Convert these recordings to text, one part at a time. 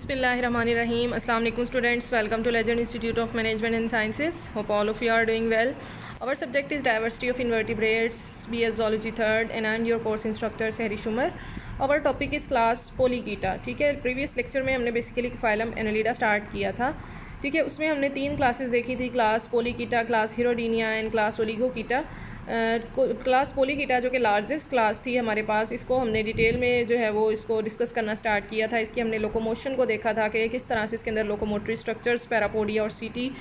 Bismillahirrahmanirrahim. Assalamu alaikum students. Welcome to Legend Institute of Management and Sciences. Hope all of you are doing well. Our subject is diversity of invertebrates, BS Zoology 3rd, and I am your course instructor Sehri Shumar. Our topic is class Polychaeta. ठीक है, previous lecture में हमने basically phylum Annelida start किया था. ठीक है, उसमें हमने 3 क्लासेस देखी थी, class polychaeta, class hirudinea and class oligochaeta. Class polychaeta जो कि लार्जेस्ट क्लास थी हमारे पास, इसको हमने डिटेल में जो है वो इसको डिस्कस करना स्टार्ट किया था. इसकी हमने लोकोमोशन को देखा था कि किस तरह से इसके अंदर लोकोमोटरी स्ट्रक्चर्स, पैरापोडिया और सीटी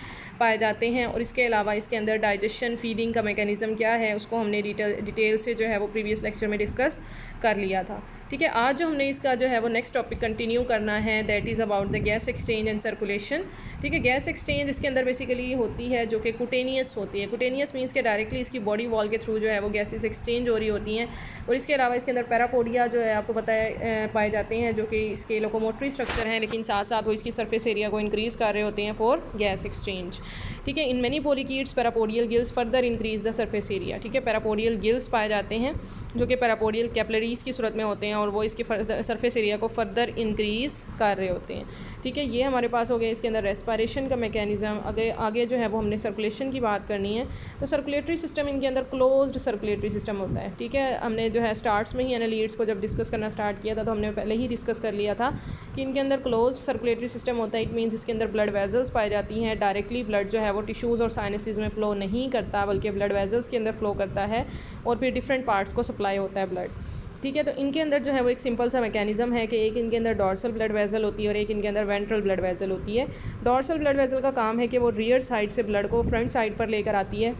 पाए जाते हैं, और इसके अलावा इसके अंदर डाइजेशन, फीडिंग का मेकैनिज़म क्या है, उसको हमने डिटेल से जो है वो प्रीवियस लेक्चर में डिस्कस कर लिया था. ठीक है, आज जो हमने इसका जो है वो नेक्स्ट टॉपिक कंटिन्यू करना है, that is about the gas exchange and circulation. ठीक है, गैस एक्सचेंज इसके अंदर बेसिकली होती है जो कि कुटेनियस होती है. कुटेनियस मीन्स के डायरेक्टली इसकी बॉडी वॉल के थ्रू जो है वो गैसेस एक्सचेंज हो रही होती हैं, और इसके अलावा इसके अंदर पैरापोडिया जो है आपको पता है पाए जाते हैं, जो कि इसके लोकोमोटरी स्ट्रक्चर हैं, लेकिन साथ साथ वो इसकी सरफेस एरिया को इंक्रीज़ कर रहे होते हैं फॉर गैस एक्सचेंज. ठीक है, in many polychaetes parapodial gills further increase the surface area. ठीक है, पैरापोडियल गिल्स पाए जाते हैं जो कि पैरापोडियल कैपिलरीज़ की सूरत में होते हैं, और वो इसके सरफेस एरिया को फर्दर इंक्रीज़ कर रहे होते हैं. ठीक है, ये हमारे पास हो गया इसके अंदर रेस्पिरेशन का मैकेनिज़्म. आगे जो है वो हमने सर्कुलेशन की बात करनी है. तो सर्कुलेटरी सिस्टम इनके अंदर क्लोज्ड सर्कुलेटरी सिस्टम होता है. ठीक है, हमने जो है स्टार्ट्स में ही एनालिड्स को जब डिस्कस करना स्टार्ट किया था तो हमने पहले ही डिस्कस कर लिया था कि इनके अंदर क्लोज्ड सर्कुलेटरी सिस्टम होता है. इट मीन्स इसके अंदर ब्लड वेजल्स पाई जाती हैं. डायरेक्टली ब्लड जो है वो टिश्यूज़ और साइनसेस में फ़्लो नहीं करता, बल्कि ब्लड वेजल्स के अंदर फ़्लो करता है, और फिर डिफरेंट पार्ट्स को सप्लाई होता है ब्लड. ठीक है, तो इनके अंदर जो है वो एक सिंपल सा मैकेनिज़्म है कि एक इनके अंदर डॉर्सल ब्लड वेसल होती है और एक इनके अंदर वेंट्रल ब्लड वेसल होती है. डॉर्सल ब्लड वेसल का काम है कि वो रियर साइड से ब्लड को फ्रंट साइड पर लेकर आती है,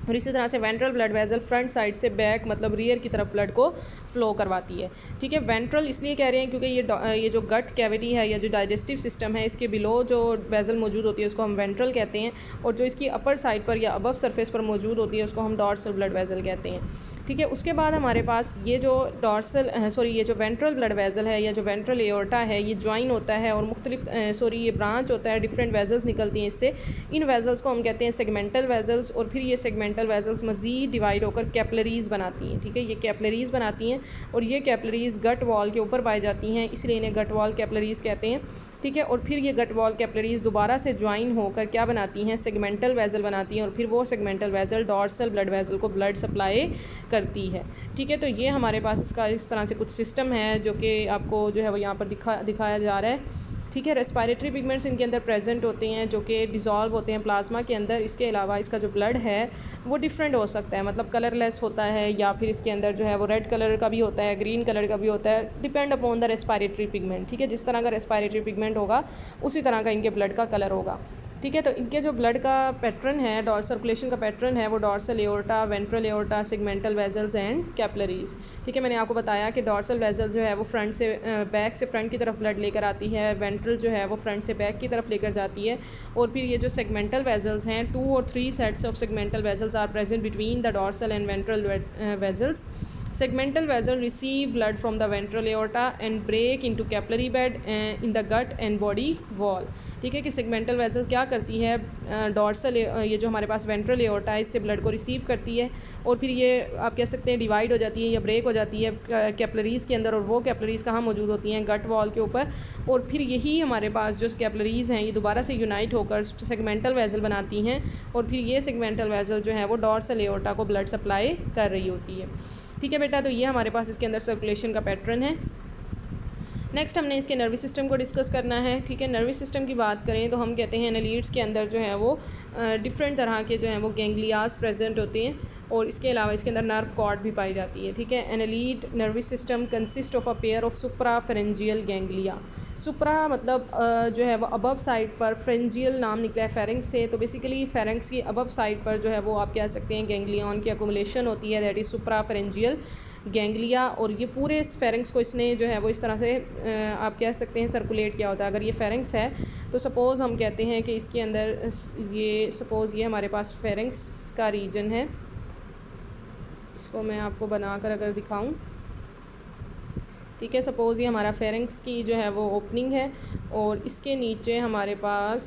और इसी तरह से ventral blood vessel front side से बैक मतलब रियर की तरफ ब्लड को फ़्लो करवाती है. ठीक है, वेंट्रल इसलिए कह रहे हैं क्योंकि ये जो गट कैविटी है या जो डाइजेस्टिव सिस्टम है, इसके बिलो जो वेसल मौजूद होती है उसको हम वेंट्रल कहते हैं, और जो इसकी अपर साइड पर या अबव सरफेस पर मौजूद होती है उसको हम डॉर्सल ब्लड वेसल कहते हैं. ठीक है, उसके बाद हमारे पास ये जो ये जो वेंट्रल ब्लड वेसल है या जो वेंट्रल एओर्टा है, ये ज्वाइन होता है और मुख्तलिफ ये ब्रांच होता है, डिफरेंट वेजल्स निकलती हैं इससे. इन वेजल्स को हम कहते हैं सेगमेंटल वेजल्स, और फिर ये सेगमेंटल वेजल्स मज़ीद डिवाइड होकर कैपिलरीज़ बनाती हैं. ठीक है, ये कैपिलरीज़ बनाती हैं, और ये कैपिलरीज़ गट वॉल के ऊपर पाई जाती हैं, इसलिए इन्हें गट वॉल कैपिलरीज़ कहते हैं. ठीक है, और फिर ये गट वॉल कैपिलरीज़ दोबारा से ज्वाइन होकर क्या बनाती हैं, सेगमेंटल वेजल बनाती हैं, और फिर वो segmental vessel dorsal blood vessel को ब्लड सप्लाई करती है. ठीक है, तो ये हमारे पास इसका इस तरह से कुछ सिस्टम है जो कि आपको जो है वो यहाँ पर दिखाया जा रहा है. ठीक है, रेस्पिरेटरी पिगमेंट्स इनके अंदर प्रेजेंट होते हैं जो कि डिज़ोल्व होते हैं प्लाज्मा के अंदर. इसके अलावा इसका जो ब्लड है वो डिफरेंट हो सकता है, मतलब कलरलेस होता है, या फिर इसके अंदर जो है वो रेड कलर का भी होता है, ग्रीन कलर का भी होता है, depend upon the respiratory pigment. ठीक है, जिस तरह का रेस्पिरेटरी पिगमेंट होगा उसी तरह का इनके ब्लड का कलर होगा. ठीक है, तो इनके जो ब्लड का पैटर्न है, सर्कुलेशन का पैटर्न है, वो dorsal aorta, ventral aorta, segmental vessels and capillaries. ठीक है, मैंने आपको बताया कि डॉर्सल वेजल जो है वो फ्रंट से बैक से फ्रंट की तरफ ब्लड लेकर आती है, वेंट्रल जो है वो फ्रंट से बैक की तरफ लेकर जाती है, और फिर ये जो सेगमेंटल वेजल्स हैं, 2 और 3 sets of segmental vessels are present between the dorsal and ventral vessels. Segmental vessel receive blood from the ventral aorta and break into capillary bed in the gut and body wall. ठीक है, कि segmental vessel क्या करती है, dorsal ये जो हमारे पास ventral aorta है इससे ब्लड को रिसीव करती है, और फिर ये आप कह सकते हैं डिवाइड हो जाती है या ब्रेक हो जाती है कैपिलरीज़ के अंदर, और वो कैपिलरीज़ कहाँ मौजूद होती हैं, गट वॉल के ऊपर, और फिर यही हमारे पास जो कैपिलरीज़ हैं ये दोबारा से यूनाइट होकर सेगमेंटल वेसल बनाती हैं, और फिर ये सेगमेंटल वेसल जो है वो डॉर्सल एओर्टा को ब्लड सप्लाई कर रही होती है. ठीक है बेटा, तो ये हमारे पास इसके अंदर सर्कुलेशन का पैटर्न है. नेक्स्ट हमने इसके नर्वस सिस्टम को डिस्कस करना है. ठीक है, नर्वस सिस्टम की बात करें तो हम कहते हैं एनालिड्स के अंदर जो है वो डिफरेंट तरह के जो हैं वो गैंग्लियास प्रेजेंट होते हैं, और इसके अलावा इसके अंदर नर्व कॉर्ड भी पाई जाती है. ठीक है, annelid nervous system consist of a pair of suprapharyngeal ganglia. Supra मतलब जो है वो अबव साइड पर, फ्रेंजियल नाम निकला है फेरेंक्स से, तो बेसिकली फेरेंक्स की अबव साइड पर जो है वो आप कह सकते हैं गैंग्लियन की अकुमुलेशन होती है, दैट इज़ सुप्राफेरेंजियल गैंग्लिया. और ये पूरे फेरेंक्स को इसने जो है वो इस तरह से आप कह सकते हैं सर्कुलेट किया होता है. अगर ये फेरेंक्स है तो सपोज़ हम कहते हैं कि इसके अंदर ये हमारे पास फेरेंक्स का रीजन है. इसको मैं आपको बनाकर अगर दिखाऊं, ठीक है, सपोज़ ये हमारा फेरेंक्स की जो है वो ओपनिंग है, और इसके नीचे हमारे पास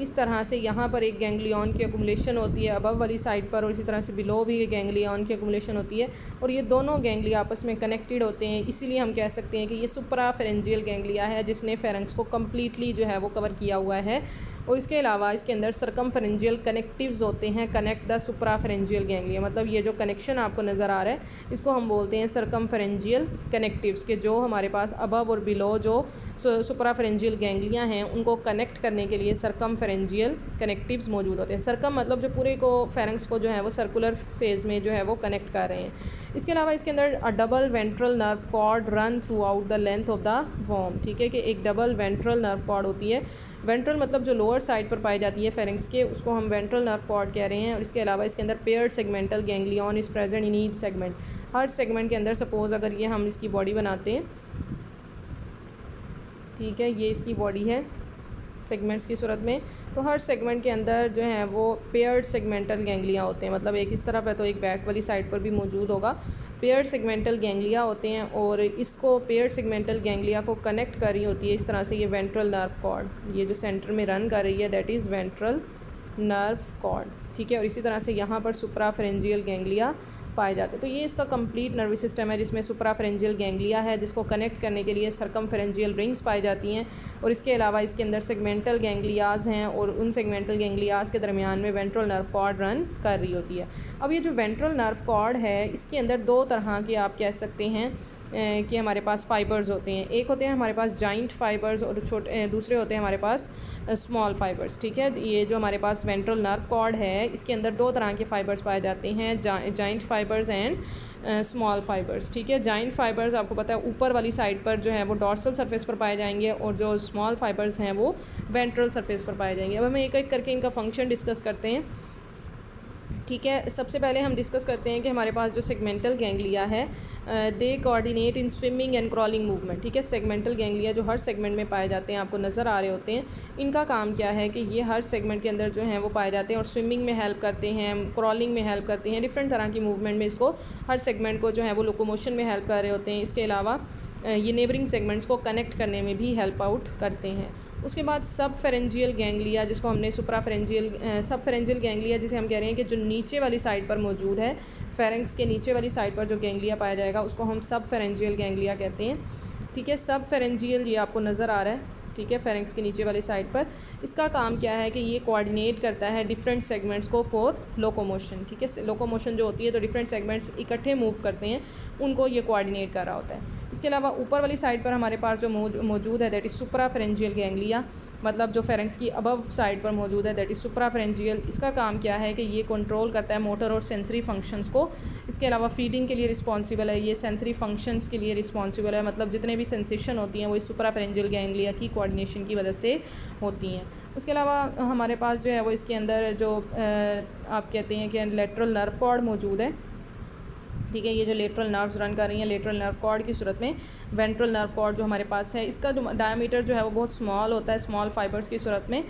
इस तरह से यहाँ पर एक गैंग्लियन की एक्युमुलेशन होती है अबव वाली साइड पर, और इसी तरह से बिलो भी गैंग्लियन की एक्युमुलेशन होती है, और ये दोनों गैंग्लिया आपस में कनेक्टेड होते हैं। इसीलिए हम कह सकते हैं कि ये सुप्राफेरेंजियल गैंग्लिया है जिसने फेरेंक्स को कम्प्लीटली जो है वो कवर किया हुआ है। और इसके अलावा इसके अंदर सरकमफेरेंजियल कनेक्टिव्स होते हैं, कनेक्ट द सुप्राफेरेंजियल गैंग्लिया। मतलब ये जो कनेक्शन आपको नज़र आ रहा है इसको हम बोलते हैं सरकमफेरेंजियल कनेक्टिव्स, के जो हमारे पास अबव और बिलो जो सुप्राफेरेंजियल गैंग्लिया हैं उनको कनेक्ट करने के लिए सरकमफेरेंजियल कनेक्टिव्स मौजूद होते हैं। सरकम मतलब जो पूरे को फेरेंक्स को जो है वो सर्कुलर फेज़ में जो है वो कनेक्ट कर रहे हैं। इसके अलावा इसके अंदर double ventral nerve cord run throughout the length of the worm. ठीक है कि एक डबल वेंट्रल नर्व कॉर्ड होती है। वेंट्रल मतलब जो लोअर साइड पर पाई जाती है फेरेंक्स के, उसको हम वेंट्रल नर्व कॉर्ड कह रहे हैं। और इसके अलावा इसके अंदर paired segmental ganglion is present in each segment. Her segment के अंदर सपोज़ अगर ये हम इसकी बॉडी बनाते हैं, ठीक है, ये इसकी बॉडी है सेगमेंट्स की सूरत में, तो हर सेगमेंट के अंदर जो है वो पेयर्ड सेगमेंटल गैंग्लिया होते हैं। मतलब एक इस तरफ है तो एक बैक वाली साइड पर भी मौजूद होगा। पेयर्ड सेगमेंटल गैंग्लिया होते हैं और इसको पेयर्ड सेगमेंटल गैंग्लिया को कनेक्ट कर रही होती है इस तरह से ये वेंट्रल नर्व कॉर्ड। ये जो सेंटर में रन कर रही है that is ventral nerve cord. ठीक है, और इसी तरह से यहाँ पर सुप्राफेरेंजियल गैंग्लिया पाए जाते हैं। तो ये इसका कंप्लीट नर्वस सिस्टम है जिसमें सुप्राफेरेंजियल गैंग्लिया है जिसको कनेक्ट करने के लिए सरकमफेरेंजियल रिंग्स पाई जाती हैं, और इसके अलावा इसके अंदर सेगमेंटल गैंग्लियाज हैं और उन सेगमेंटल गैंग्लियाज के दरमियान में वेंट्रल नर्व कॉर्ड रन कर रही होती है। अब ये जो वेंट्रल नर्व कॉर्ड है इसके अंदर दो तरह के आप कह सकते हैं कि हमारे पास फ़ाइबर्स होते हैं। एक होते हैं हमारे पास जॉइंट फ़ाइबर्स और दूसरे होते हैं हमारे पास स्मॉल फ़ाइबर्स। ठीक है, ये जो हमारे पास वेंट्रल नर्व कॉर्ड है इसके अंदर दो तरह के फ़ाइबर्स पाए जाते हैं, joint fibres and small fibres. ठीक है, जॉइंट फ़ाइबर्स आपको पता है ऊपर वाली साइड पर जो है वो डॉर्सल सरफेस पर पाए जाएंगे, और जो स्मॉल फ़ाइबर्स हैं वो वेंट्रल सरफेस पर पाए जाएंगे। अब हमें एक एक करके इनका फंक्शन डिस्कस करते हैं। ठीक है, सबसे पहले हम डिस्कस करते हैं कि हमारे पास जो सेगमेंटल गैंग्लिया है they coordinate in swimming and crawling movement. ठीक है, सेगमेंटल गैंग्लिया जो हर सेगमेंट में पाए जाते हैं आपको नज़र आ रहे होते हैं, इनका काम क्या है कि ये हर सेगमेंट के अंदर जो है वो पाए जाते हैं और स्विमिंग में हेल्प करते हैं, क्रॉलिंग में हेल्प करते हैं, डिफरेंट तरह की मूवमेंट में इसको हर सेगमेंट को जो है वो लोकोमोशन में हेल्प कर रहे होते हैं। इसके अलावा ये नेबरिंग सेगमेंट्स को कनेक्ट करने में भी हेल्प आउट करते हैं। उसके बाद सब फेरेंजियल गैंग्लिया जिसको हमने सब फेरेंजियल गैंग्लिया जिसे हम कह रहे हैं कि जो नीचे वाली साइड पर मौजूद है, फेरेंक्स के नीचे वाली साइड पर जो गैंग्लिया पाया जाएगा उसको हम सब फेरेंजियल गैंग्लिया कहते हैं। ठीक है, सब फेरेंजियल ये आपको नज़र आ रहा है। ठीक है, फेरेंक्स के नीचे वाली साइड पर इसका काम क्या है कि ये कोऑर्डिनेट करता है डिफरेंट सेगमेंट्स को फॉर लोकोमोशन। ठीक है, लोकोमोशन जो होती है तो डिफरेंट सेगमेंट्स इकट्ठे मूव करते हैं, उनको ये कोऑर्डिनेट कर रहा होता है। इसके अलावा ऊपर वाली साइड पर हमारे पास जो मौजूद है दैट इज़ सुप्राफेरेंजियल गैंग्लिया, मतलब जो फेरेंक्स की अबव साइड पर मौजूद है दैट इज़ सुप्राफेरेंजियल। इसका काम क्या है कि ये कंट्रोल करता है मोटर और सेंसरी फंक्शंस को। इसके अलावा फीडिंग के लिए रिस्पॉन्सिबल है, ये सेंसरी फंक्शंस के लिए रिस्पॉन्सिबल है, मतलब जितने भी सेंसेशन होती हैं वो इस सुप्राफेरेंजियल गैंग्लिया की कोऑर्डिनेशन की वजह से होती हैं। उसके अलावा हमारे पास जो है वो इसके अंदर जो आप कहते हैं कि लेटरल नर्व कॉर्ड मौजूद है। ठीक है, ये जो लेटरल नर्व्स रन कर रही हैं लेटरल नर्व कॉर्ड की सूरत में, वेंट्रल नर्व कॉर्ड जो हमारे पास है इसका जो डायमीटर जो है वो बहुत स्मॉल होता है, स्मॉल फाइबर्स की सूरत में,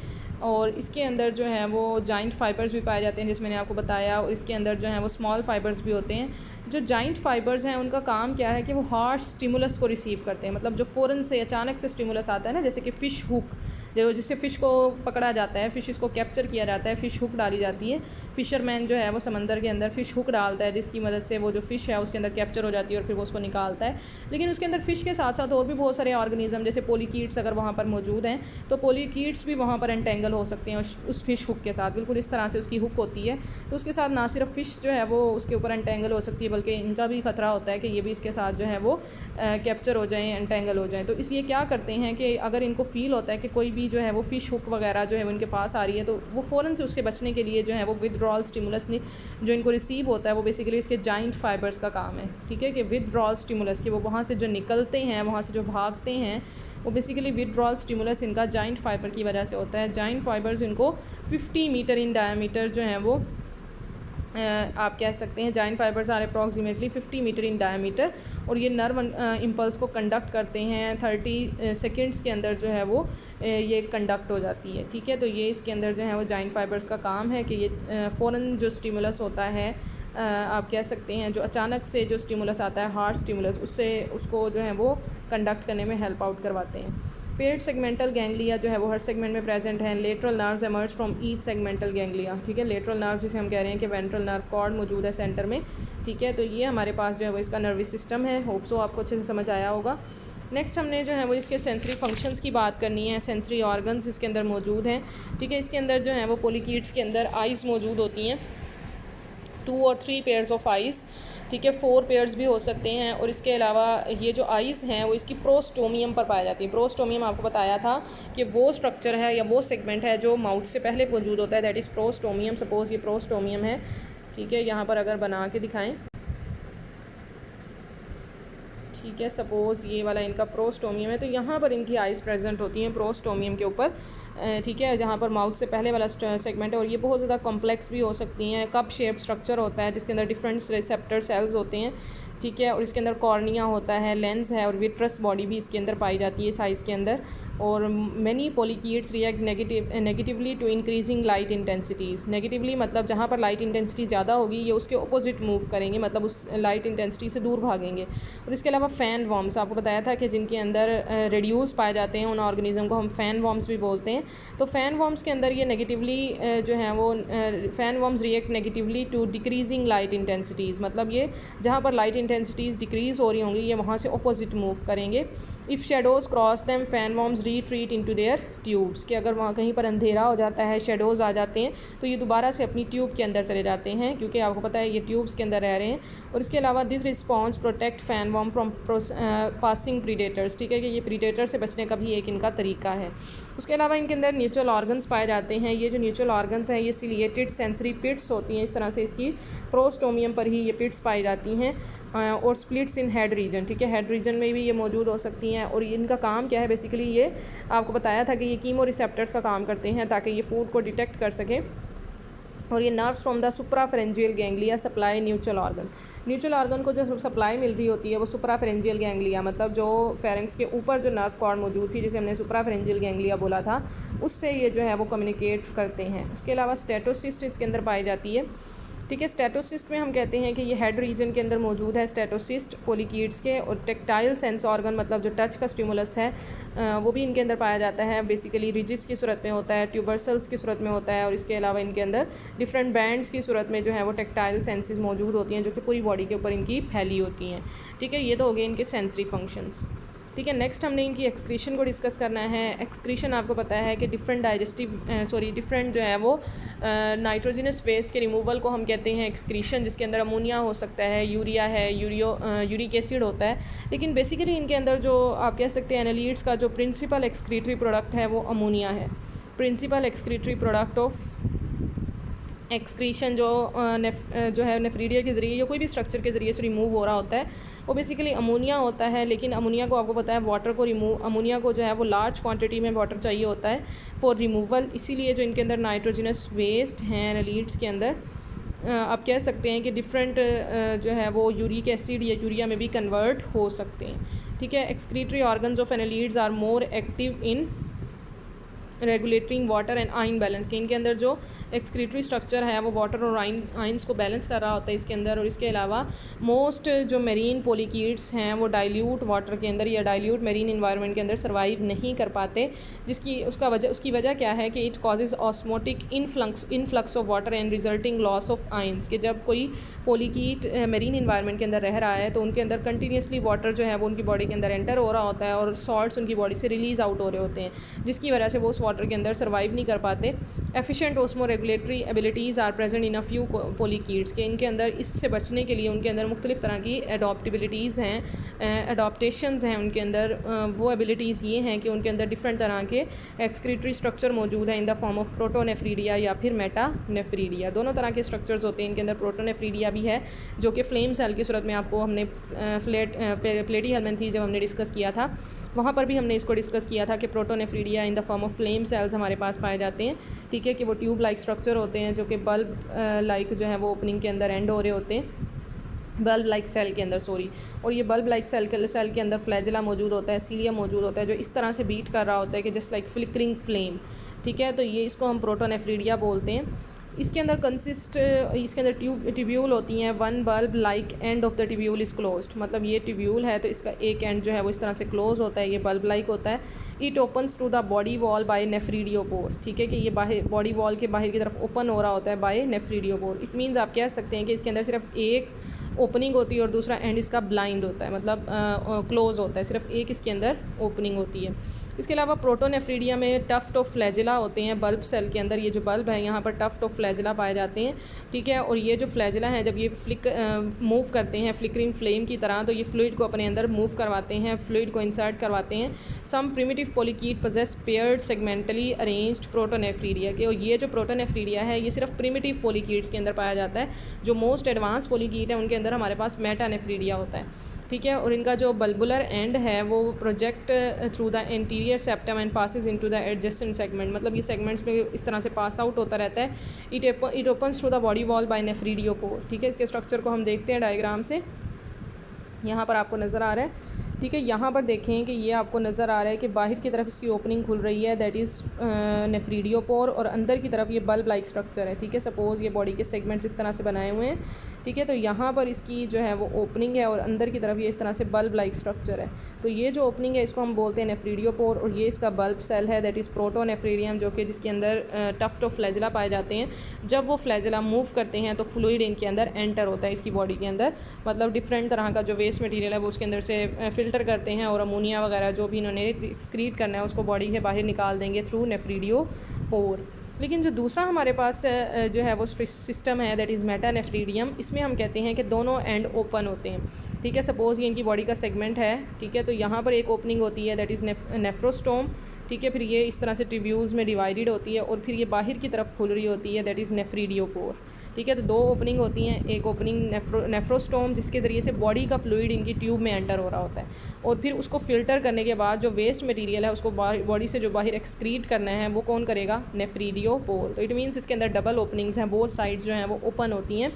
और इसके अंदर जो है वो जॉइंट फाइबर्स भी पाए जाते हैं जिस मैंने आपको बताया, और इसके अंदर जो है वो स्मॉल फाइबर्स भी होते हैं। जो जॉइंट फाइबर्स हैं उनका काम क्या है कि वो हार्श स्टिमुलस को रिसीव करते हैं, मतलब जो फ़ौरन से अचानक से स्टिमुलस आता है ना, जैसे कि फ़िश हुक, जो जिससे फ़िश को पकड़ा जाता है, फ़िश को कैप्चर किया जाता है, फ़िश हुक डाली जाती है। फ़िशरमैन जो है वो समंदर के अंदर फ़िश हुक डालता है जिसकी मदद से वो जो फ़िश है उसके अंदर कैप्चर हो जाती है और फिर वो उसको निकालता है। लेकिन उसके अंदर फ़िश के साथ साथ और भी बहुत सारे ऑर्गेनिज्म जैसे पोलीकीट्स अगर वहाँ पर मौजूद हैं तो पोलीकीट्स भी वहाँ पर एंटेंगल हो सकते हैं उस फ़िश हुक के साथ। बिल्कुल इस तरह से उसकी हुक होती है, तो उसके साथ ना सिर्फ फ़िश जो है वो उसके ऊपर एंटेंगल हो सकती है बल्कि इनका भी ख़तरा होता है कि ये भी इसके साथ जो है वो कैप्चर हो जाएँ, एंटेंगल हो जाएँ। तो इसलिए क्या करते हैं कि अगर इनको फ़ील होता है कि कोई भी जो है वो फ़िश हुक वगैरह जो है वो इनके पास आ रही है तो वो फ़ौरन से उसके बचने के लिए जो है वो विदड्रॉल स्टिमुलस जो इनको रिसीव होता है वो बेसिकली इसके जॉइंट फाइबर्स का काम है। ठीक है, कि विदड्रॉल स्टिमुलस के वो वहाँ से जो निकलते हैं, वहाँ से जो भागते हैं, वो बेसिकली विदड्रॉल स्टिमुलस इनका जॉइंट फाइबर की वजह से होता है। जॉइंट फाइबर्स इनको 50 मीटर इन डायमीटर जो है वो आप कह सकते हैं joint fibres are approximately 50 metre in diameter, और ये नर्व इम्पल्स को कंडक्ट करते हैं 30 सेकेंड्स के अंदर जो है वो ये कंडक्ट हो जाती है। ठीक है, तो ये इसके अंदर जो है वो जॉइंट फाइबर्स का काम है कि ये फ़ौरन जो स्टिमुलस होता है आप कह सकते हैं जो अचानक से जो स्टिमुलस आता है हार्ट स्टिमुलस, उससे उसको जो है वो कंडक्ट करने में हेल्प आउट करवाते हैं। पेयर्ड सेगमेंटल गैंग्लिया जो है वो हर सेगमेंट में प्रेजेंट है। Lateral nerves emerge from each segmental ganglia, ठीक है। लेटरल नर्व जिसे हम कह रहे हैं कि वेंट्रल नर्व कॉर्ड मौजूद है सेंटर में, ठीक है। तो ये हमारे पास जो है वो इसका नर्वस सिस्टम है। होप सो आपको अच्छे से समझ आया होगा। नेक्स्ट हमने जो है वो इसके सेंसरी फंक्शंस की बात करनी है। सेंसरी ऑर्गन्स इसके अंदर मौजूद हैं, ठीक है। इसके अंदर जो है वो पोलिकीड्स के अंदर आइज़ मौजूद होती हैं, 2 और 3 पेयर्स ऑफ आइज़, ठीक है। 4 पेयर्स भी हो सकते हैं। और इसके अलावा ये जो आइज़ हैं वो इसकी प्रोस्टोमियम पर पाई जाती है। प्रोस्टोमियम आपको बताया था कि वो स्ट्रक्चर है या वो सेगमेंट है जो माउथ से पहले मौजूद होता है, दैट इज़ प्रोस्टोमियम। सपोज़ ये प्रोस्टोमियम है, ठीक है। यहाँ पर अगर बना के दिखाएं, ठीक है, सपोज़ ये वाला इनका प्रोस्टोमियम है, तो यहाँ पर इनकी आइज़ प्रेजेंट होती हैं प्रोस्टोमियम के ऊपर, ठीक है, जहाँ पर माउथ से पहले वाला सेगमेंट है। और ये बहुत ज़्यादा कॉम्प्लेक्स भी हो सकती हैं। कप शेप स्ट्रक्चर होता है जिसके अंदर डिफरेंट रिसेप्टर सेल्स होते हैं, ठीक है। और इसके अंदर कॉर्निया होता है, लेंस है और विट्रस बॉडी भी इसके अंदर पाई जाती है साइज़ के अंदर। और many polychaetes react negatively to increasing light intensities. Negatively मतलब जहाँ पर लाइट इंटेंसिटी ज़्यादा होगी ये उसके अपोजिट मूव करेंगे, मतलब उस लाइट इंटेंसिटी से दूर भागेंगे। और इसके अलावा फ़ैन वॉर्म्स, आपको बताया था कि जिनके अंदर रेड्यूस पाए जाते हैं उन ऑर्गेनिज्म को हम फ़ैन वॉर्म्स भी बोलते हैं। तो फ़ैन वॉर्म्स के अंदर ये नेगेटिवली जो है वो fan worms react negatively to decreasing light intensities, मतलब ये जहाँ पर लाइट इंटेंसिटीज़ डिक्रीज़ हो रही होंगी ये वहाँ से अपोजिट मूव करेंगे। If shadows cross them fan worms retreat into their tubes, कि अगर वहाँ कहीं पर अंधेरा हो जाता है, शेडोज़ आ जाते हैं, तो ये दोबारा से अपनी ट्यूब के अंदर चले जाते हैं, क्योंकि आपको पता है ये ट्यूब्स के अंदर रह रहे हैं। और इसके अलावा this response protect fan worm from passing predators, ठीक है, कि ये प्रीडेटर से बचने का भी एक इनका तरीका है। उसके अलावा इनके अंदर न्यूट्रल ऑर्गन्स पाए जाते हैं। ये जो न्यूट्रल ऑर्गन्स हैं ये सिलिएटेड सेंसरी पिट्स होती हैं, इस तरह से इसकी प्रोस्टोमियम पर ही ये पिट्स पाई जाती हैं। और स्प्लिट्स इन हेड रीजन, ठीक है, हेड रीजन में भी ये मौजूद हो सकती हैं। और इनका काम क्या है, बेसिकली ये आपको बताया था कि ये कीमो रिसेप्टर्स का काम करते हैं ताकि ये फूड को डिटेक्ट कर सकें। और ये nerves from the suprapharyngeal ganglia supply neutral organ. Neutral organ को जो सप्लाई मिल रही होती है वो सुप्राफेरेंजियल गैंग्लिया, मतलब जो फेरेंक्स के ऊपर जो नर्व कॉर्ड मौजूद थी जिसे हमने सुप्राफेरेंजियल गैंग्लिया बोला था, उससे ये जो है वो कम्युनिकेट करते हैं। उसके अलावा स्टेटोसिस्ट इसके अंदर पाई जाती है, ठीक है। स्टेटोसिस्ट में हम कहते हैं कि ये हेड रीजन के अंदर मौजूद है स्टेटोसिस्ट पोलिकीड्स के। और टेक्टाइल सेंस ऑर्गन मतलब जो टच का स्टिमुलस है वो भी इनके अंदर पाया जाता है। बेसिकली रिजिस की सूरत में होता है, ट्यूबरसल्स की सूरत में होता है। और इसके अलावा इनके अंदर डिफरेंट बैंड्स की सूरत में जो है वो टेक्टाइल सेंसेस मौजूद होती हैं जो कि पूरी बॉडी के ऊपर इनकी फैली होती हैं, ठीक है। ये तो हो गए इनके सेंसरी फंक्शंस, ठीक है। नेक्स्ट हमने इनकी एक्सक्रीशन को डिस्कस करना है। एक्सक्रीशन आपको पता है कि डिफरेंट जो है वो नाइट्रोजनस वेस्ट के रिमूवल को हम कहते हैं एक्सक्रीशन, जिसके अंदर अमोनिया हो सकता है, यूरिया है, यूरिक एसिड होता है। लेकिन बेसिकली इनके अंदर जो आप कह सकते हैं एनालिड्स का जो प्रिंसिपल एक्सक्रीटरी प्रोडक्ट है वो अमोनिया है। Principal excretory product of excretion जो है नेफ्रीडिया के ज़रिए या कोई भी स्ट्रक्चर के ज़रिए से रिमूव हो रहा होता है वो बेसिकली अमोनिया होता है। लेकिन अमोनिया को आपको पता है अमोनिया को जो है वो लार्ज क्वांटिटी में वाटर चाहिए होता है फॉर रिमूवल। इसीलिए जो इनके अंदर नाइट्रोजनस वेस्ट हैं एनालिड्स के अंदर आप कह सकते हैं कि डिफरेंट जो है वो यूरिक एसिड या यूरिया में भी कन्वर्ट हो सकते हैं, ठीक है। Excretory organs of annelids are more active in regulating water and ion balance, के इनके अंदर जो एक्सक्रीटरी स्ट्रक्चर है वो वाटर और आयंस को बैलेंस कर रहा होता है इसके अंदर। और इसके अलावा मोस्ट जो मेरीन पोलिकीड्स हैं वो डाइल्यूट वाटर के अंदर या डाइल्यूट मेरीन इन्वायरमेंट के अंदर सर्वाइव नहीं कर पाते, उसकी वजह क्या है कि it causes osmotic influx of water and resulting loss of ions, कि जब कोई पोलिकीड मेरीन इन्वायरमेंट के अंदर रह रहा है तो उनके अंदर कंटिन्यूसली वाटर जो है वो उनकी बॉडी के अंदर एंटर हो रहा होता है और सॉल्ट्स उनकी बॉडी से रिलीज़ आउट हो रहे होते हैं, जिसकी वजह से वो उस वाटर के अंदर सर्वाइव नहीं कर पाते। Efficient osmoregulatory abilities are present in a few polychaetes, के इनके अंदर इससे बचने के लिए उनके अंदर मुख्तलिफ तरह की एडॉप्टिबिलिटीज़ हैं, एडॉप्टेशंस हैं उनके अंदर। वो एबिलिटीज़ ये हैं कि उनके अंदर डिफरेंट तरह के एक्सक्रीटरी स्ट्रक्चर मौजूद हैं in the form of protonephridia या फिर मेटानेफ्रीडिया। दोनों तरह के स्ट्रक्चर्स होते हैं इनके अंदर। प्रोटोनेफ्रीडिया भी है जो कि फ्लेम सेल की सूरत में आपको हमने प्लेटी हेलमेंथीज जब हमने डिस्कस किया था वहाँ पर भी हमने इसको डिस्कस किया था कि protonephridia in the form of flame cells हमारे पास पाए जाते हैं, ठीक है, कि वो ट्यूब लाइक स्ट्रक्चर होते हैं जो कि बल्ब लाइक जो है वो ओपनिंग के अंदर एंड हो रहे होते हैं, बल्ब लाइक सेल के अंदर और ये बल्ब लाइक सेल के अंदर फ्लैजिला मौजूद होता है, सीलिया मौजूद होता है जो इस तरह से बीट कर रहा होता है कि जस्ट लाइक फ्लिकरिंग फ्लेम, ठीक है। तो ये इसको हम प्रोटोनेफ्रीडिया बोलते हैं। इसके अंदर इसके अंदर ट्यूब्यूल होती हैं। One bulb like and of the tubule is closed, मतलब ये ट्यूब्यूल है तो इसका एक एंड जो है वो इस तरह से क्लोज होता है, ये बल्ब लाइक होता है। It opens through the body wall by nephridiopore, ठीक है कि ये बाहर बॉडी वॉल के बाहर की तरफ ओपन हो रहा होता है बाय नेफ्रीडियोपोर। इट मीन्स आप कह सकते हैं कि इसके अंदर सिर्फ एक ओपनिंग होती है और दूसरा एंड इसका ब्लाइंड होता है, मतलब क्लोज होता है, सिर्फ एक इसके अंदर ओपनिंग होती है। इसके अलावा प्रोटोनेफ्रीडिया में टफ्ट ऑफ फ्लैजिला होते हैं बल्ब सेल के अंदर। ये जो बल्ब है यहाँ पर टफ्ट ऑफ फ्लैजिला पाए जाते हैं, ठीक है। और ये जो फ्लैजिला हैं जब ये मूव करते हैं फ्लिकरिंग फ्लेम की तरह, तो ये फ्लूइड को अपने अंदर मूव करवाते हैं, फ्लूइड को इंसर्ट करवाते हैं। Some primitive polychaete possess paired segmentally arranged protonephridia के, और ये जो प्रोटोनेफ्रीडिया है ये सिर्फ प्रिमिटिव पोलिकीट्स के अंदर पाया जाता है। जो मोस्ट एडवांस पोलिकीट है उनके अंदर हमारे पास मेटानेफ्रीडिया होता है, ठीक है। और इनका जो बल्बुलर एंड है वो project through the anterior septum and passes into the adjacent segment, मतलब ये सेगमेंट्स में इस तरह से पास आउट होता रहता है। It opens through the body wall by nephridiopore, ठीक है। इसके स्ट्रक्चर को हम देखते हैं डायग्राम से, यहाँ पर आपको नज़र आ रहा है, ठीक है। यहाँ पर देखें कि ये आपको नज़र आ रहा है कि बाहर की तरफ इसकी ओपनिंग खुल रही है, दैट इज़ नेफ्रीडियोपोर, और अंदर की तरफ ये बल्ब लाइक स्ट्रक्चर है, ठीक है। सपोज़ ये बॉडी के सेगमेंट्स इस तरह से बनाए हुए हैं, ठीक है। तो यहाँ पर इसकी जो है वो ओपनिंग है और अंदर की तरफ ये इस तरह से बल्ब लाइक स्ट्रक्चर है। तो ये जो ओपनिंग है इसको हम बोलते हैं नेफ्रीडियोपोर, और ये इसका बल्ब सेल है दैट इज़ प्रोटोनेफ्रीडियम, जो कि जिसके अंदर टफ्ट ऑफ फ्लैजिला पाए जाते हैं। जब वो फ्लैजिला मूव करते हैं तो फ्लूइड इनके अंदर एंटर होता है इसकी बॉडी के अंदर, मतलब डिफरेंट तरह का जो वेस्ट मटीरियल है वो उसके अंदर से फ़िल्टर करते हैं और अमोनिया वगैरह जो भी इन्होंने एक्सक्रीट करना है उसको बॉडी के बाहर निकाल देंगे थ्रू नेफ्रीडियोपोर। लेकिन जो दूसरा हमारे पास जो है वो सिस्टम है दैट इज़ मेटानेफ्रीडियम, इसमें हम कहते हैं कि दोनों एंड ओपन होते हैं, ठीक है। सपोज़ ये इनकी बॉडी का सेगमेंट है, ठीक है। तो यहाँ पर एक ओपनिंग होती है दैट इज़ नेफ्रोस्टोम, ठीक है। फिर ये इस तरह से ट्यूब्यूल्स में डिवाइडेड होती है और फिर ये बाहर की तरफ खुल रही होती है दैट इज़ नेफ्रीडियोपोर, ठीक है। तो दो ओपनिंग होती हैं, एक ओपनिंग नेफ्रोस्टोम जिसके ज़रिए से बॉडी का फ्लूइड इनकी ट्यूब में एंटर हो रहा होता है, और फिर उसको फ़िल्टर करने के बाद जो वेस्ट मटेरियल है उसको बॉडी से जो बाहर एक्सक्रीट करना है वो कौन करेगा, नेफ्रीडियोपोर। तो इट मीन्स इसके अंदर डबल ओपनिंग्स हैं, बोथ साइड्स जो हैं वो ओपन होती हैं।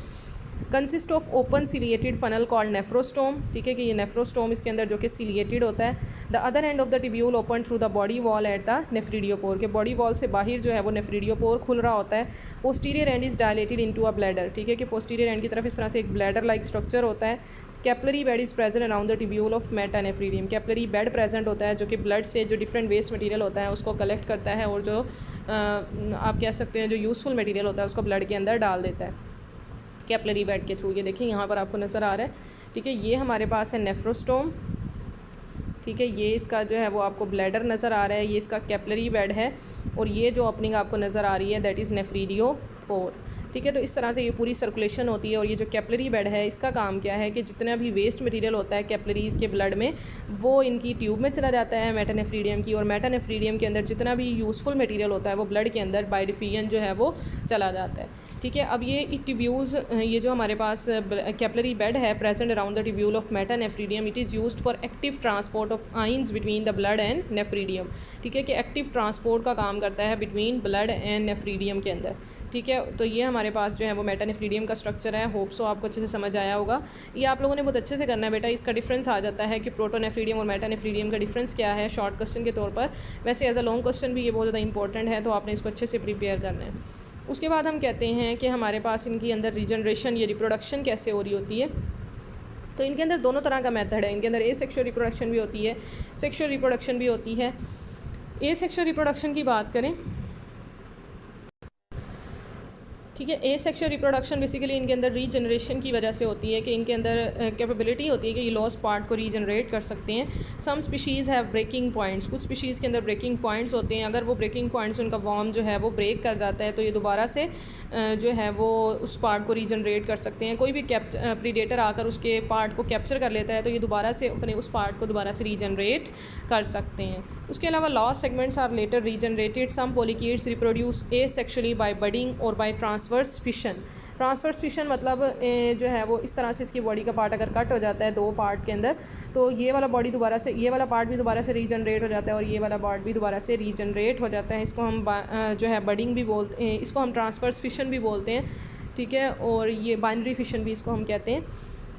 Consist of open ciliated funnel called nephrostome, ठीक है कि ये नेफ्रोस्टोम इसके अंदर जो कि सिलिएटेड होता है। The other end of the tubule open through the body wall at the nephridiopore, के बॉडी वॉल से बाहर जो है वो नेफ्रीडियोपोर खुल रहा होता है। Posterior and is dilated into a bladder, ठीक है कि पोस्टीरियर एंड की तरफ इस तरह से एक ब्लैडर लाइक स्ट्रक्चर होता है। Capillary bed is present around the tubule of metanephridium, capillary bed present होता है जो कि ब्लड से जो डिफरेंट वेस्ट मटेरियल होता है उसको कलेक्ट करता है और जो आप कह सकते हैं जो यूज़फुल मटेरियल होता है उसको ब्लड के अंदर डाल देता है कैपलरी बेड के थ्रू। ये देखिए यहाँ पर आपको नज़र आ रहा है, ठीक है। ये हमारे पास है नेफ्रोस्टोम, ठीक है। ये इसका जो है वो आपको ब्लैडर नज़र आ रहा है, ये इसका कैपलरी बेड है, और ये जो ओपनिंग आपको नज़र आ रही है दैट इज़ नेफ्रीडियोपोर, ठीक है। तो इस तरह से ये पूरी सर्कुलेशन होती है। और ये जो कैपलरी बेड है इसका काम क्या है कि जितना भी वेस्ट मटेरियल होता है कैपलरीज़ के ब्लड में वो इनकी ट्यूब में चला जाता है मेटानेफ्रीडियम की, और मेटानेफ्रीडियम के अंदर जितना भी यूज़फुल मटेरियल होता है वो ब्लड के अंदर बाय डिफिजन जो है वो चला जाता है, ठीक है। अब ये ट्यूब्यूल्स, ये जो हमारे पास कैपलरी बेड है present around the tubule of metanephridium, it is used for active transport of ions between the blood and nephridium, ठीक है कि एक्टिव ट्रांसपोर्ट का काम करता है बिटवीन ब्लड एंड नेफ्रीडियम के अंदर, ठीक है। तो ये हमारे पास जो है वो मेटानेफ्रीडियम का स्ट्रक्चर है। होप सो आपको अच्छे से समझ आया होगा। ये आप लोगों ने बहुत अच्छे से करना है बेटा। इसका डिफरेंस आ जाता है कि प्रोटोनेफ्रीडियम और मेटानेफ्रीडियम का डिफरेंस क्या है शॉर्ट क्वेश्चन के तौर पर। वैसे एज अ लॉन्ग क्वेश्चन भी ये बहुत ज़्यादा इंपॉर्टेंट है, तो आपने इसको अच्छे से प्रिपेयर करना है। उसके बाद हम कहते हैं कि हमारे पास इनकी अंदर रीजनरेशन या रिप्रोडक्शन कैसे हो रही होती है। तो इनके अंदर दोनों तरह का मेथड है। इनके अंदर ए सेक्शुअल रिप्रोडक्शन भी होती है, सेक्शुअल रिप्रोडक्शन भी होती है। ए सेक्शुअल रिप्रोडक्शन की बात करें, ठीक है। ए सेक्शुअल रिप्रोडक्शन बेसिकली इनके अंदर रीजनरेशन की वजह से होती है कि इनके अंदर कैपेबिलिटी होती है कि ये लॉस्ट पार्ट को रीजनरेट कर सकते हैं। सम स्पीशीज़ हैव ब्रेकिंग पॉइंट्स, कुछ स्पीशीज़ के अंदर ब्रेकिंग पॉइंट्स होते हैं। अगर वो ब्रेकिंग पॉइंट्स उनका वॉर्म जो है वो ब्रेक कर जाता है तो ये दोबारा से जो है वो उस पार्ट को रीजनरेट कर सकते हैं। कोई भी प्रीडेटर आकर उसके पार्ट को कैप्चर कर लेता है तो ये दोबारा से अपने उस पार्ट को दोबारा से रीजनरेट कर सकते हैं। उसके अलावा lost segments are later regenerated. Some polychaetes reproduce asexually by budding और by transverse fission. Transverse fission मतलब जो है वो इस तरह से इसकी बॉडी का पार्ट अगर कट हो जाता है दो पार्ट के अंदर, तो ये वाला बॉडी दोबारा से, ये वाला पार्ट भी दोबारा से रीजनरेट हो जाता है और ये वाला पार्ट भी दोबारा से रीजनरेट हो जाता है। इसको हम जो है बडिंग भी बोलते हैं, इसको हम ट्रांसवर्स फिशन भी बोलते हैं, ठीक है। और ये बाइनरी फिशन भी इसको हम कहते हैं।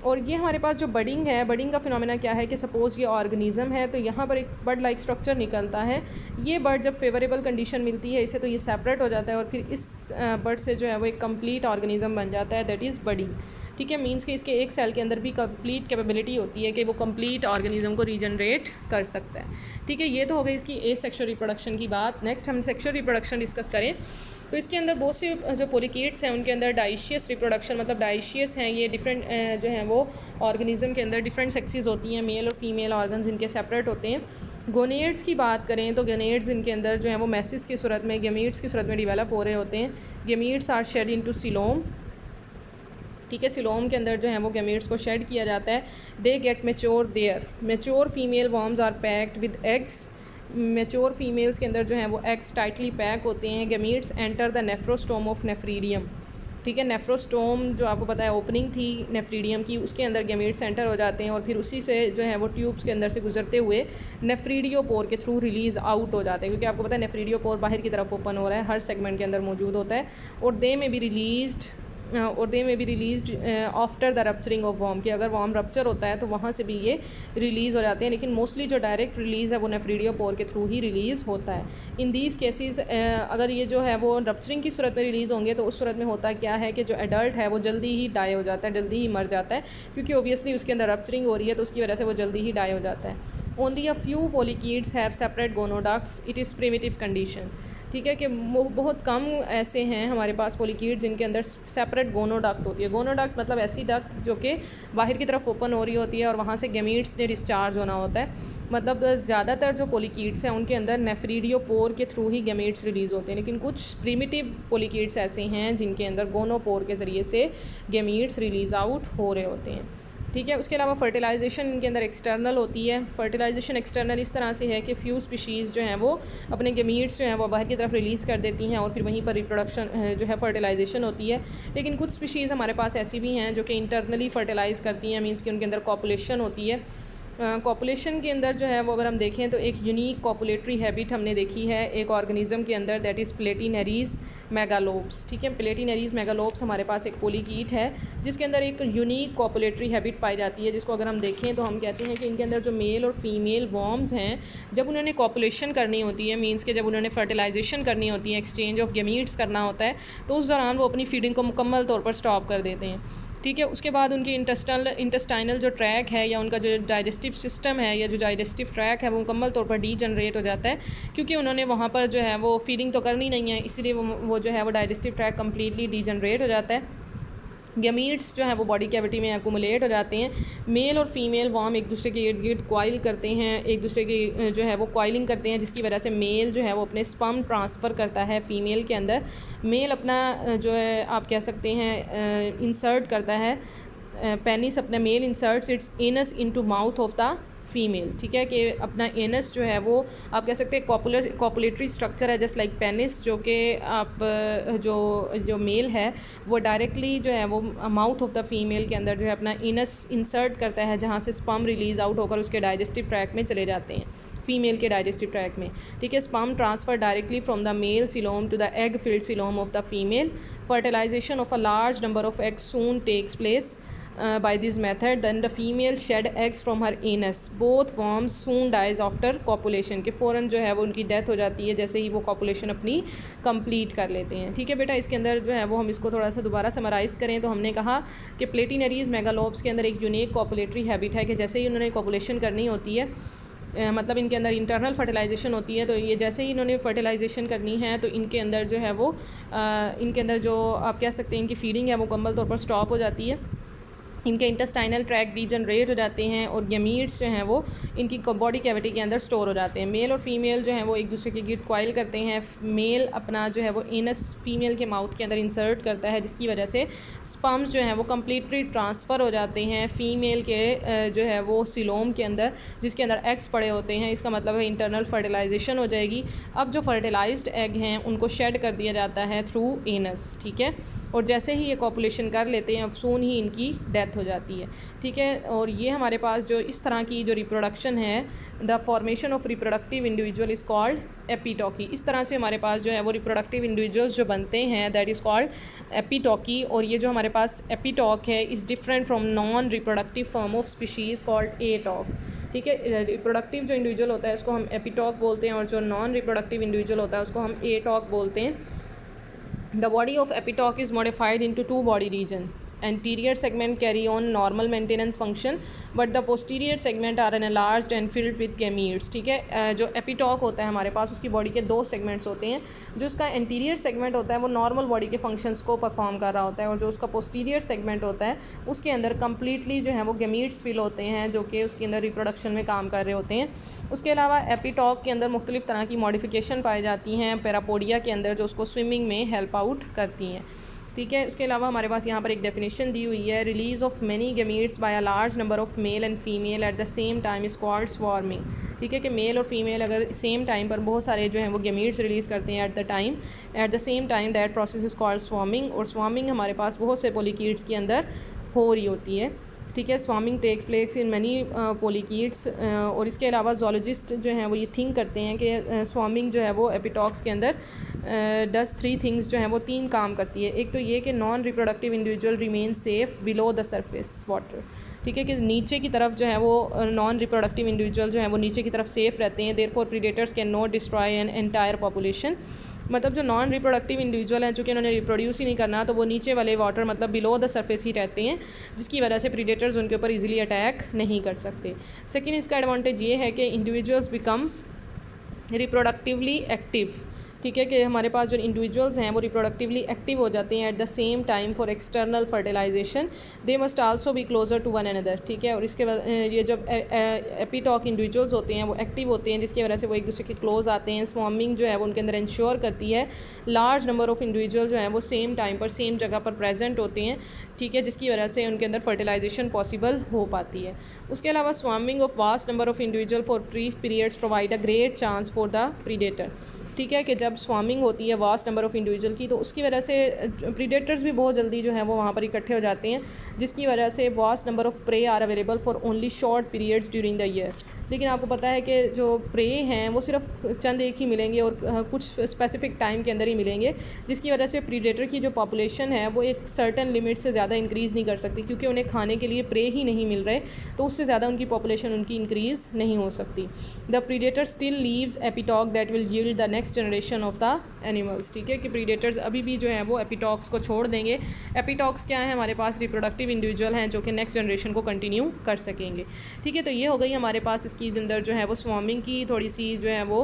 और ये हमारे पास जो बडिंग है, बडिंग का फिनोमेना क्या है कि सपोज़ ये ऑर्गेनिज़म है तो यहाँ पर एक बर्ड लाइक स्ट्रक्चर निकलता है। ये बर्ड जब फेवरेबल कंडीशन मिलती है इसे तो ये सेपरेट हो जाता है और फिर इस बर्ड से जो है वो एक कंप्लीट ऑर्गेनिज़म बन जाता है, दैट इज़ बडिंग। ठीक है, मीन्स कि इसके एक सेल के अंदर भी कंप्लीट कैपेबिलिटी होती है कि वो कंप्लीट ऑर्गेनिज़म को रीजनरेट कर सकता है। ठीक है, ये तो हो गई इसकी एसेक्सुअल रिप्रोडक्शन की बात। नेक्स्ट हम सेक्सुअल रिप्रोडक्शन डिस्कस करें तो इसके अंदर बहुत से जो पोलिकेट्स हैं उनके अंदर डाइशियस रिप्रोडक्शन, मतलब डाइशियस हैं ये डिफरेंट जो हैं वो ऑर्गेनिज़म के अंदर डिफरेंट सेक्सेस होती हैं, मेल और फीमेल ऑर्गन्स इनके सेपरेट होते हैं। गोनेड्स की बात करें तो गोनेड्स इनके अंदर जो है वो मैसिस की सूरत में, गैमीट्स की सूरत में डिवेलप हो रहे होते हैं। Gametes are shed into coelom. ठीक है, सिलोम के अंदर जो है वो गैमीट्स को शेड किया जाता है। They get mature there. Mature female worms are packed with eggs. Mature females के अंदर जो है वो एग्स टाइटली पैक होते हैं। Gametes enter the nephrostome of nephridium. ठीक है, नेफ्रोस्टोम जो आपको पता है ओपनिंग थी नेफ्रीडियम की, उसके अंदर गैमीट्स एंटर हो जाते हैं और फिर उसी से जो है वो ट्यूब्स के अंदर से गुजरते हुए नेफ्रीडियोपोर के थ्रू रिलीज़ आउट हो जाते हैं, क्योंकि आपको पता है नेफ्रीडियोपोर बाहर की तरफ ओपन हो रहा है, हर सेगमेंट के अंदर मौजूद होता है। और they may be released after the rupturing of worm, कि अगर वॉर्म रप्चर होता है तो वहाँ से भी ये रिलीज़ हो जाते हैं, लेकिन मोस्टली जो डायरेक्ट रिलीज़ है वो नेफ्रीडियोपोर के थ्रू ही रिलीज़ होता है। इन दीज केसेस अगर ये जो है वो रप्चरिंग की सूरत में रिलीज़ होंगे तो उस सूरत में होता क्या है कि जो एडल्ट है वो जल्दी ही डाई हो जाता है, जल्दी ही मर जाता है, क्योंकि ओबियसली उसके अंदर रप्चरिंग हो रही है तो उसकी वजह से वो जल्दी ही डाई हो जाता है। Only a few polychaetes have separate gonoducts, it is primitive condition. ठीक है, कि बहुत कम ऐसे हैं हमारे पास पोलिकेट्स जिनके अंदर सेपरेट गोनोडक्ट होती है। गोनोडक्ट मतलब ऐसी डक्ट जो कि बाहर की तरफ ओपन हो रही होती है और वहाँ से गैमीट्स ने डिस्चार्ज होना होता है। मतलब ज़्यादातर जो पोलिकेट्स हैं उनके अंदर नेफ्रीडियोपोर के थ्रू ही गैमीट्स रिलीज़ होते हैं, लेकिन कुछ प्रिमिटिव पोलिकेट्स ऐसे हैं जिनके अंदर गोनोपोर के ज़रिए से गैमीट्स रिलीज़ आउट हो रहे होते हैं। ठीक है, उसके अलावा फर्टिलाइजेशन इनके अंदर एक्सटर्नल होती है। फर्टिलाइजेशन एक्सटर्नल इस तरह से है कि फ्यू स्पीशीज़ जो हैं वो अपने गैमीट्स जो हैं वो बाहर की तरफ रिलीज़ कर देती हैं और फिर वहीं पर रिप्रोडक्शन जो है फर्टिलाइजेशन होती है। लेकिन कुछ स्पीशीज़ हमारे पास ऐसी भी हैं जो कि इंटरनली फर्टिलाइज़ करती हैं, मीन्स कि उनके अंदर कॉपुलेशन होती है। कॉपुलेशन के अंदर जो है वो अगर हम देखें तो एक यूनिक कॉपुलेटरी हैबिट हमने देखी है एक ऑर्गेनिज़म के अंदर, दैट इज़ प्लेटिनेरीज मेगालोप्स। ठीक है, प्लेटिनेरीज मेगालोप्स हमारे पास एक पोलिकीट है जिसके अंदर एक यूनिक कॉपुलेटरी हैबिट पाई जाती है, जिसको अगर हम देखें तो हम कहते हैं कि इनके अंदर जो मेल और फीमेल वॉर्म्स हैं जब उन्होंने कॉपुलेशन करनी होती है, मीन्स कि जब उन्होंने फर्टिलाइजेशन करनी होती है, एक्सचेंज ऑफ गैमीट्स करना होता है, तो उस दौरान वो अपनी फीडिंग को मुकम्मल तौर पर स्टॉप कर देते हैं। ठीक है, उसके बाद उनकी इंटेस्टाइनल जो ट्रैक है या उनका जो डाइजेस्टिव सिस्टम है या जो डाइजेस्टिव ट्रैक है वो मुकम्मल तौर पर डीजनरेट हो जाता है, क्योंकि उन्होंने वहाँ पर जो है वो फीडिंग तो करनी नहीं है, इसलिए वो जो है वो डाइजेस्टिव ट्रैक कम्प्लीटली डीजनरेट हो जाता है। गैमीट्स जो है वो बॉडी कैविटी में एक्यूमुलेट हो जाते हैं। मेल और फीमेल वॉर्म एक दूसरे के इर्द गिर्द क्वाइल करते हैं, एक दूसरे की जो है वो क्वाइलिंग करते हैं, जिसकी वजह से मेल जो है वो अपने स्पर्म ट्रांसफ़र करता है फीमेल के अंदर। मेल अपना जो है आप कह सकते हैं इंसर्ट करता है, पेनिस अपना male inserts its anus into mouth of the female. ठीक है, कि अपना एनस जो है वो आप कह सकते हैं कॉपुलेटरी स्ट्रक्चर है जस्ट लाइक पेनिस, जो कि आप जो मेल है वो डायरेक्टली जो है वो माउथ ऑफ द फीमेल के अंदर जो है अपना एनस इंसर्ट करता है, जहाँ से स्पर्म रिलीज़ आउट होकर उसके डाइजेस्टिव ट्रैक में चले जाते हैं, फीमेल के डाइजेस्टिव ट्रैक में। ठीक है, sperm transfer directly from the male coelom to the egg filled coelom of the female. Fertilization of a large number of eggs soon takes place by this method, then the female shed eggs from her anus. Both worms soon dies after copulation, कि फ़ौरन जो है वो उनकी death हो जाती है जैसे ही वो कॉपुलेशन अपनी कंप्लीट कर लेते हैं। ठीक है बेटा, इसके अंदर जो है वो हम इसको थोड़ा सा दोबारा समराइज़ करें तो हमने कहा कि प्लेटिनरीज मेगालोप्स के अंदर एक यूनिक कॉपुलेटरी हैबिट है कि जैसे ही उन्होंने कॉपुलेशन करनी होती है, मतलब इनके अंदर इंटरनल फर्टिलाइजेशन होती है, तो ये जैसे ही इन्होंने फर्टिलाइजेशन करनी है तो इनके अंदर जो है वो इनके अंदर जो आप कह सकते हैं इनकी फीडिंग है वो मुकम्मल तौर पर स्टॉप हो जाती है, इनके इंटेस्टाइनल ट्रैक डीजनरेट हो जाते हैं और गैमीट्स जो हैं वो इनकी बॉडी कैविटी के अंदर स्टोर हो जाते हैं। मेल और फीमेल जो हैं वो एक दूसरे के गिर्द क्वाइल करते हैं। मेल अपना जो है वो एनस फीमेल के माउथ के अंदर इंसर्ट करता है, जिसकी वजह से स्पर्म्स जो हैं वो कम्प्लीटली ट्रांसफ़र हो जाते हैं फीमेल के जो है वो सिलोम के अंदर, जिसके अंदर एग्स पड़े होते हैं। इसका मतलब है इंटरनल फर्टिलाइजेशन हो जाएगी। अब जो फर्टिलाइज्ड एग हैं उनको शेड कर दिया जाता है थ्रू एनस। ठीक है, और जैसे ही ये कॉपुलेशन कर लेते हैं अब सून ही इनकी डेथ हो जाती है, ठीक है। और ये हमारे पास जो इस तरह की जो रिप्रोडक्शन है, the formation of reproductive individual is called epitoky. इस तरह से हमारे पास जो है वो रिप्रोडक्टिव इंडिविजुअल्स जो बनते हैं दैट इज़ कॉल्ड एपीटॉकी। और ये जो हमारे पास एपीटॉक है is different from non reproductive form of species called Attock, ठीक है। रिप्रोडक्टिव जो इंडिविजुअल होता है उसको हम एपीटॉक बोलते हैं और जो नॉन रिप्रोडक्टिव इंडिविजुअल होता है उसको हम एटॉक बोलते हैं। The body of epitoke is modified into 2 body region. Anterior segment carry on normal maintenance function but the posterior segment are enlarged and filled with gametes, ठीक है। जो एपीटॉक होता है हमारे पास उसकी बॉडी के 2 सेगमेंट्स होते हैं। जो उसका एंटीरियर सेगमेंट होता है वो नॉर्मल बॉडी के फंक्शंस को परफॉर्म कर रहा होता है, और जो उसका पोस्टीरियर सेगमेंट होता है उसके अंदर कम्प्लीटली जो है वो गेमीट्स फिल होते हैं जो कि उसके अंदर रिप्रोडक्शन में काम कर रहे होते हैं। उसके अलावा एपीटॉक के अंदर मुख्तलिफ तरह की मॉडिफिकेशन पाई जाती हैं पैरापोडिया के अंदर जो उसको स्विमिंग में हेल्प आउट करती हैं, ठीक है। उसके अलावा हमारे पास यहाँ पर एक डेफिनेशन दी हुई है, release of many gametes by a large number of male and female at the same time is called swarming, ठीक है। कि मेल और फीमेल अगर सेम टाइम पर बहुत सारे जो हैं वो गेमीट्स रिलीज़ करते हैं at the same time that process is called swarming. और स्वार्मिंग हमारे पास बहुत से पोलिकीड्स के अंदर हो रही होती है, ठीक है। Swarming takes place in many polychaetes. और इसके अलावा जोलॉजिस्ट जो हैं वो ये थिंक करते हैं कि स्वार्मिंग जो है वो एपीटॉक्स के अंदर 3 थिंग्स जो हैं वो 3 काम करती है। एक तो ये कि non reproductive individual remain safe below the surface water, ठीक है। कि नीचे की तरफ जो है वो नॉन रिप्रोडक्टिव इंडिविजुअल जो है वो नीचे की तरफ सेफ रहते हैं। Therefore predators can not destroy an entire population. मतलब जो नॉन रिप्रोडक्टिव इंडिविजुअल हैं चूँकि उन्होंने रिप्रोड्यूस ही नहीं करना तो वो नीचे वाले वाटर मतलब बिलो द सरफेस ही रहते हैं, जिसकी वजह से प्रीडेटर्स उनके ऊपर इजीली अटैक नहीं कर सकते। सेकंड इसका एडवांटेज ये है कि इंडिविजुअल्स बिकम रिप्रोडक्टिवली एक्टिव, ठीक है। कि हमारे पास जो इंडिविजुअल्स हैं वो रिप्रोडक्टिवली एक्टिव हो जाते हैं at the same time for external fertilization they must also be closer to one another, ठीक है। और इसके बाद ये जब एपीटॉक इंडिविजुअल्स होते हैं वो एक्टिव होते हैं जिसकी वजह से वो एक दूसरे के क्लोज आते हैं। स्वार्मिंग जो है वो उनके अंदर इंश्योर करती है लार्ज नंबर ऑफ इंडिविजुअल जो हैं वो सेम टाइम पर सेम जगह पर प्रेजेंट होते हैं, ठीक है, जिसकी वजह से उनके अंदर फर्टिलाइजेशन पॉसिबल हो पाती है। उसके अलावा swarming of vast number of individual for brief periods provide a great chance for the predator, ठीक है। कि जब स्वार्मिंग होती है वास्ट नंबर ऑफ़ इंडिविजुअल की तो उसकी वजह से प्रीडेटर्स भी बहुत जल्दी जो है वो वहाँ पर इकट्ठे हो जाते हैं, जिसकी वजह से vast number of prey are available for only short periods during the year. लेकिन आपको पता है कि जो प्रे हैं वो सिर्फ चंद एक ही मिलेंगे और कुछ स्पेसिफिक टाइम के अंदर ही मिलेंगे, जिसकी वजह से प्रीडेटर की जो पॉपुलेशन है वो एक सर्टन लिमिट से ज़्यादा इंक्रीज़ नहीं कर सकती, क्योंकि उन्हें खाने के लिए प्रे ही नहीं मिल रहे, तो उससे ज़्यादा उनकी पॉपुलेशन उनकी इंक्रीज़ नहीं हो सकती। The predator still leaves epitoke that will yield the next generation of the animals, ठीक है। कि प्रीडेटर्स अभी भी जो है वो एपीटॉक्स को छोड़ देंगे। एपीटॉक्स क्या है, हमारे पास रिप्रोडक्टिव इंडिविजुअल हैं जो कि नेक्स्ट जनरेशन को कंटिन्यू कर सकेंगे, ठीक है। तो ये हो गई हमारे पास इसकी अंदर जो है वो स्वार्मिंग की थोड़ी सी जो है वो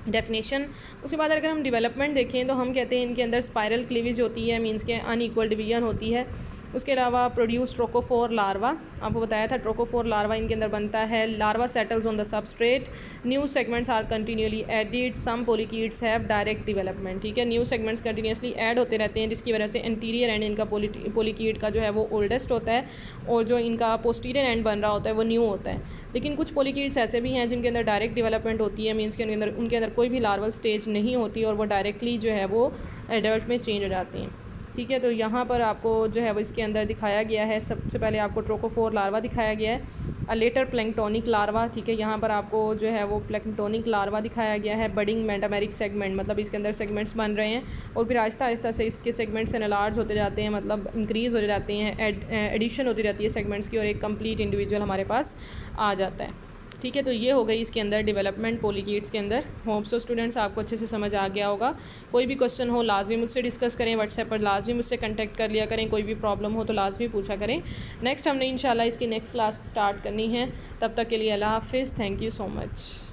डेफिनेशन। उसके बाद अगर हम डेवलपमेंट देखें तो हम कहते हैं इनके अंदर स्पायरल क्लीवेज होती है, मींस के अनइक्वल डिवीजन होती है। उसके अलावा प्रोड्यूस ट्रोकोफोर लार्वा, आपको बताया था ट्रोकोफोर लार्वा इनके अंदर बनता है। Larva settles on the substrate, new segments are continuously added, some polychaetes have direct development, ठीक है। न्यू सेगमेंट्स कंटिन्यूसली ऐड होते रहते हैं जिसकी वजह से एंटीरियर एंड इनका पोलिकीड का जो है वो ओल्डेस्ट होता है और जो इनका पोस्टीरियर एंड बन रहा होता है वो न्यू होता है। लेकिन कुछ पोलिकीड्स ऐसे भी हैं जिनके अंदर डायरेक्ट डेवलपमेंट होती है, मीन्स के उनके अंदर कोई भी लार्वल स्टेज नहीं होती और वो डायरेक्टली जो है वो एडल्ट में चेंज हो जाते हैं, ठीक है। तो यहाँ पर आपको जो है वो इसके अंदर दिखाया गया है, सबसे पहले आपको ट्रोकोफोर लार्वा दिखाया गया है, लेटर प्लैंक्टोनिक लार्वा, ठीक है। यहाँ पर आपको जो है वो प्लैंक्टोनिक लार्वा दिखाया गया है। बडिंग मेटामेरिक सेगमेंट, मतलब इसके अंदर सेगमेंट्स बन रहे हैं और फिर आहिस्ता आहिस्ता से इसके सेगमेंट्स एनलार्ज होते जाते हैं, मतलब इंक्रीज़ हो जाते हैं, एडिशन होती रहती है सेगमेंट्स की और एक कंप्लीट इंडिविजुअल हमारे पास आ जाता है, ठीक है। तो ये हो गई इसके अंदर डेवलपमेंट पोलिकीड्स के अंदर। होप सो स्टूडेंट्स आपको अच्छे से समझ आ गया होगा। कोई भी क्वेश्चन हो लाजमी मुझसे डिस्कस करें, व्हाट्सएप पर लाजमी मुझसे कांटेक्ट कर लिया करें, कोई भी प्रॉब्लम हो तो लाजमी पूछा करें। नेक्स्ट हमने इंशाल्लाह इसकी नेक्स्ट क्लास स्टार्ट करनी है, तब तक के लिए अल्लाह हाफिज़, थैंक यू सो मच।